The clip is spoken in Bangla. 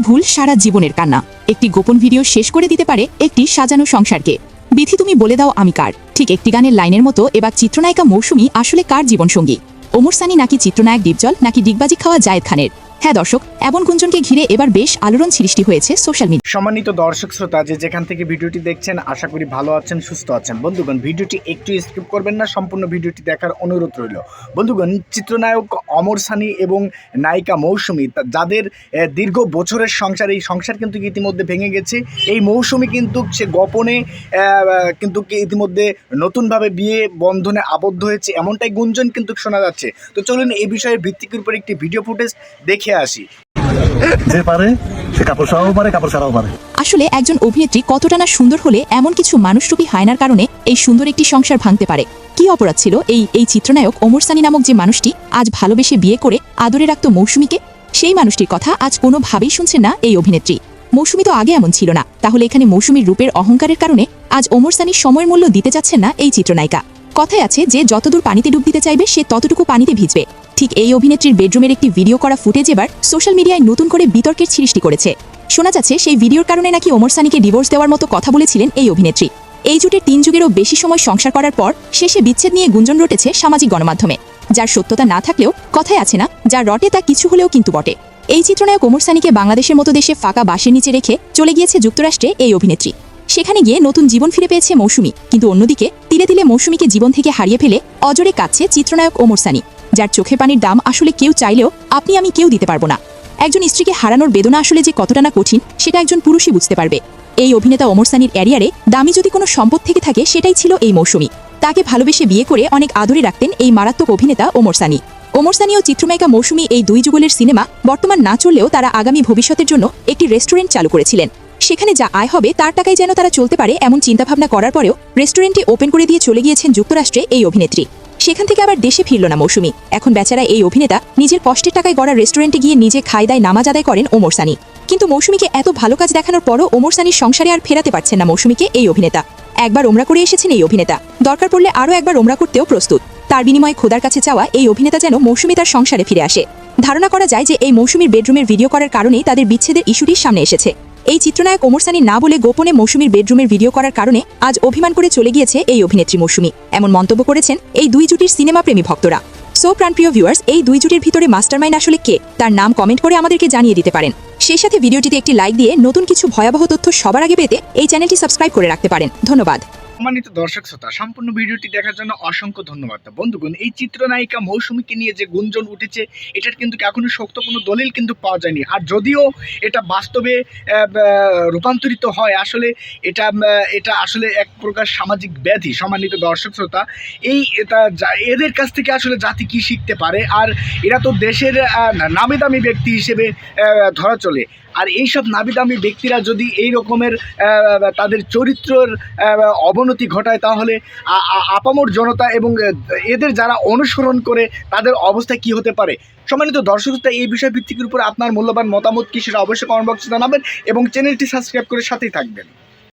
ভুল সারা জীবনের কান্না। একটি গোপন ভিডিও শেষ করে দিতে পারে একটি সাজানো সংসারকে। বিথি তুমি বলে দাও আমি কার। ঠিক একটি গানের লাইনের মতো এবার চিত্রনায়িকা মৌসুমী আসলে কার জীবনসঙ্গী? ওমর সানি নাকি চিত্রনায়ক ডিপজল নাকি ডিগবাজি খাওয়া জায়েদ খানের? হ্যাঁ দর্শক, এমন গুঞ্জনকে ঘিরে এবার বেশ আলোড়ন সৃষ্টি হয়েছে সোশ্যাল মিডিয়া। সম্মানিত দর্শক শ্রোতা, যেখান থেকে ভিডিওটি দেখছেন আশা করি ভালো আছেন, সুস্থ আছেন। বন্ধুগণ, ভিডিওটি একটু স্কিপ করবেন না, সম্পূর্ণ ভিডিওটি দেখার অনুরোধ রইল। বন্ধুগণ, চিত্রনায়ক ওমর সানি এবং নায়িকা মৌসুমী, যাদের দীর্ঘ বছরের সংসার, এই সংসার কিন্তু ইতিমধ্যে ভেঙে গেছে। এই মৌসুমী কিন্তু সে গোপনে কিন্তু ইতিমধ্যে নতুনভাবে বিয়ে বন্ধনে আবদ্ধ হয়েছে, এমনটাই গুঞ্জন কিন্তু শোনা যাচ্ছে। তো চলুন এই বিষয়ে ভিত্তির উপর একটি ভিডিও ফুটেজ দেখে আসি। যে পারে সে কাপড় ছাড়াও পারে, কাপড় ছাড়াও পারে। আসলে একজন অভিনেত্রী কতটা না সুন্দর হলে এমন কিছু মানুষরূপী হায়নার কারণে এই সুন্দর একটি সংসার ভাঙতে পারে। কি অপরাধ ছিল এই চিত্রনায়ক ওমর সানি নামক যে মানুষটি আজ ভালোবেসে বিয়ে করে আদরে রাখত মৌসুমীকে? সেই মানুষটির কথা আজ কোনোভাবেই শুনছেন না এই অভিনেত্রী। মৌসুমী তো আগে এমন ছিল না, তাহলে এখানে মৌসুমীর রূপের অহংকারের কারণে আজ ওমর সানির সময়ের মূল্য দিতে চাচ্ছেন না এই চিত্রনায়িকা। কথায় আছে যে যতদূর পানিতে ডুব দিতে চাইবে সে ততটুকু পানিতে ভিজবে। ঠিক এই অভিনেত্রীর বেডরুমের একটি ভিডিও করা ফুটেজ এবার সোশ্যাল মিডিয়ায় নতুন করে বিতর্কের সৃষ্টি করেছে। শোনা যাচ্ছে সেই ভিডিওর কারণে নাকি ওমর সানিকে ডিভোর্স দেওয়ার মতো কথা বলেছিলেন এই অভিনেত্রী। এই জুটের 3 যুগেরও বেশি সময় সংসার করার পর শেষে বিচ্ছেদ নিয়ে গুঞ্জন রটেছে সামাজিক গণমাধ্যমে, যার সত্যতা না থাকলেও কথায় আছে না, যা রটে তা কিছু হলেও কিন্তু বটে। এই চিত্রনায়ক ওমর সানিকে বাংলাদেশের মতো দেশে ফাঁকা বাঁশের নিচে রেখে চলে গিয়েছে যুক্তরাষ্ট্রে এই অভিনেত্রী। সেখানে গিয়ে নতুন জীবন ফিরে পেয়েছে মৌসুমী, কিন্তু অন্যদিকে তিলে তিলে মৌসুমীকে জীবন থেকে হারিয়ে ফেলে অজরে কাঁদছে চিত্রনায়ক ওমর সানি, যার চোখের পানির দাম আসলে কেউ চাইলেও আপনি আমি কেউ দিতে পারবো না। একজন স্ত্রীকে হারানোর বেদনা আসলে যে কতটা না কঠিন সেটা একজন পুরুষই বুঝতে পারবে। এই অভিনেতা ওমর সানির এরিয়ারে দামি যদি কোনো সম্পদ থেকে থাকে সেটাই ছিল এই মৌসুমী। তাকে ভালোবেসে বিয়ে করে অনেক আদরে রাখতেন এই মারাত্মক অভিনেতা ওমর সানি। ওমর সানি ও চিত্রনায়িকা মৌসুমী এই 2 যুগলের সিনেমা বর্তমান না চললেও তারা আগামী ভবিষ্যতের জন্য একটি রেস্টুরেন্ট চালু করেছিলেন। সেখানে যা আয় হবে তার টাকায় যেন তারা চলতে পারে এমন চিন্তাভাবনা করার পরেও রেস্টুরেন্টটি ওপেন করে দিয়ে চলে গিয়েছেন যুক্তরাষ্ট্রে এই অভিনেত্রী। সেখান থেকে আবার দেশে ফিরল না মৌসুমী। এখন বেচারা এই অভিনেতা নিজের কষ্টের টাকায় গড়া রেস্টুরেন্টে গিয়ে নিজে খায় দায় নামাজ আদায় করেন ওমর সানি। কিন্তু মৌসুমীকে এত ভালো কাজ দেখানোর পরও ওমর সানির সংসারে আর ফেরাতে পারছেন না মৌসুমীকে এই অভিনেতা। একবার ওমরা করে এসেছেন এই অভিনেতা, দরকার পড়লে আরও একবার ওমরা করতেও প্রস্তুত। তার বিনিময়ে খোদার কাছে চাওয়া এই অভিনেতা যেন মৌসুমী তার সংসারে ফিরে আসে। ধারণা করা যায় যে এই মৌসুমীর বেডরুমের ভিডিও করার কারণেই তাদের বিচ্ছেদের ইস্যুটির সামনে এসেছে। এই চিত্রনায়ক ওমর সানি না বলে গোপনে মৌসুমীর বেডরুমের ভিডিও করার কারণে আজ অভিমান করে চলে গিয়েছে এই অভিনেত্রী মৌসুমী, এমন মন্তব্য করেছেন এই 2 জুটির সিনেমাপ্রেমী ভক্তরা। সো প্রাণপ্রিয় ভিউয়ার্স, এই 2 জুটির ভিতরে মাস্টারমাইন্ড আসলে কে, তার নাম কমেন্ট করে আমাদেরকে জানিয়ে দিতে পারেন। সেই সাথে ভিডিওটিতে একটি লাইক দিয়ে নতুন কিছু ভয়াবহ তথ্য সবার আগে পেতে এই চ্যানেলটি সাবস্ক্রাইব করে রাখতে পারেন। ধন্যবাদ। সম্মানিত দর্শক শ্রোতা, সম্পূর্ণ ভিডিওটি দেখার জন্য অসংখ্য ধন্যবাদ। বন্ধুগণ, এই চিত্রনায়িকা মৌসুমীকে নিয়ে যে গুঞ্জন উঠেছে, এটার কিন্তু এখনো শক্ত কোনো দলিল কিন্তু পাওয়া যায়নি। আর যদিও এটা বাস্তবে রূপান্তরিত হয়, আসলে এটা আসলে এক প্রকার সামাজিক ব্যাধি। সম্মানিত দর্শক শ্রোতা, এদের কাছ থেকে আসলে জাতি কি শিখতে পারে? আর এরা তো দেশের নামি দামি ব্যক্তি হিসেবে ধরা চলে। আর এইসব নাবিদামি ব্যক্তিরা যদি এই রকমের তাদের চরিত্রের অবনতি ঘটায়, তাহলে আপামর জনতা এবং এদের যারা অনুসরণ করে তাদের অবস্থা কি হতে পারে? সম্মানিত দর্শক, এই বিষয় ভিত্তির উপর আপনার মূল্যবান মতামত কি সেটা অবশ্যই কমেন্ট বক্সে জানাবেন এবং চ্যানেলটি সাবস্ক্রাইব করে সাথেই থাকবেন।